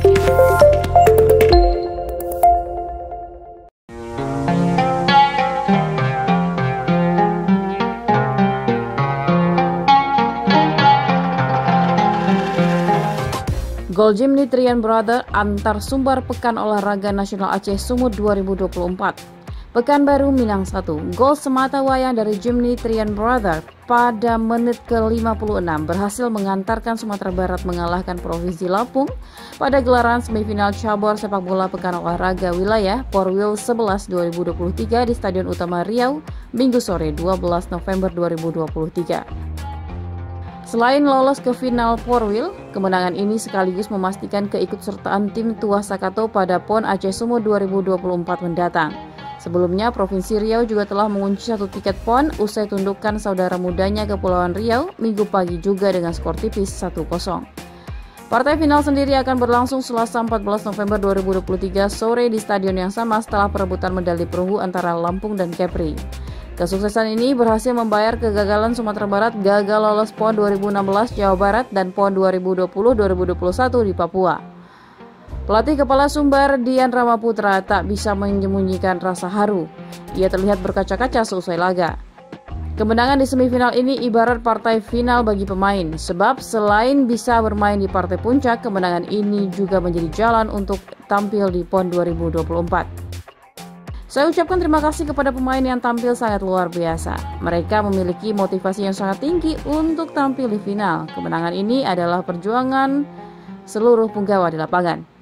Gol Jimny Trian Brother antar sumber Pekan Olahraga Nasional Aceh Sumut 2024. Pekanbaru Minang 1. Gol semata wayang dari Jimny Trian Brother pada menit ke-56 berhasil mengantarkan Sumatera Barat mengalahkan Provinsi Lampung pada gelaran semifinal cabur sepak bola Pekan Olahraga Wilayah Porwil 11 2023 di Stadion Utama Riau, Minggu sore 12 November 2023. Selain lolos ke final Porwil, kemenangan ini sekaligus memastikan keikutsertaan tim Tuas Sakato pada PON Aceh Sumut 2024 mendatang. Sebelumnya, Provinsi Riau juga telah mengunci satu tiket PON usai tundukkan saudara mudanya Kepulauan Riau Minggu pagi juga dengan skor tipis 1-0. Partai final sendiri akan berlangsung Selasa 14 November 2023 sore di stadion yang sama setelah perebutan medali perunggu antara Lampung dan Kepri. Kesuksesan ini berhasil membayar kegagalan Sumatera Barat gagal lolos PON 2016 Jawa Barat dan PON 2020-2021 di Papua. Pelatih kepala Sumbar Dian Ramaputra tak bisa menyembunyikan rasa haru. Ia terlihat berkaca-kaca seusai laga. Kemenangan di semifinal ini ibarat partai final bagi pemain, sebab selain bisa bermain di partai puncak, kemenangan ini juga menjadi jalan untuk tampil di PON 2024. Saya ucapkan terima kasih kepada pemain yang tampil sangat luar biasa. Mereka memiliki motivasi yang sangat tinggi untuk tampil di final. Kemenangan ini adalah perjuangan seluruh punggawa di lapangan.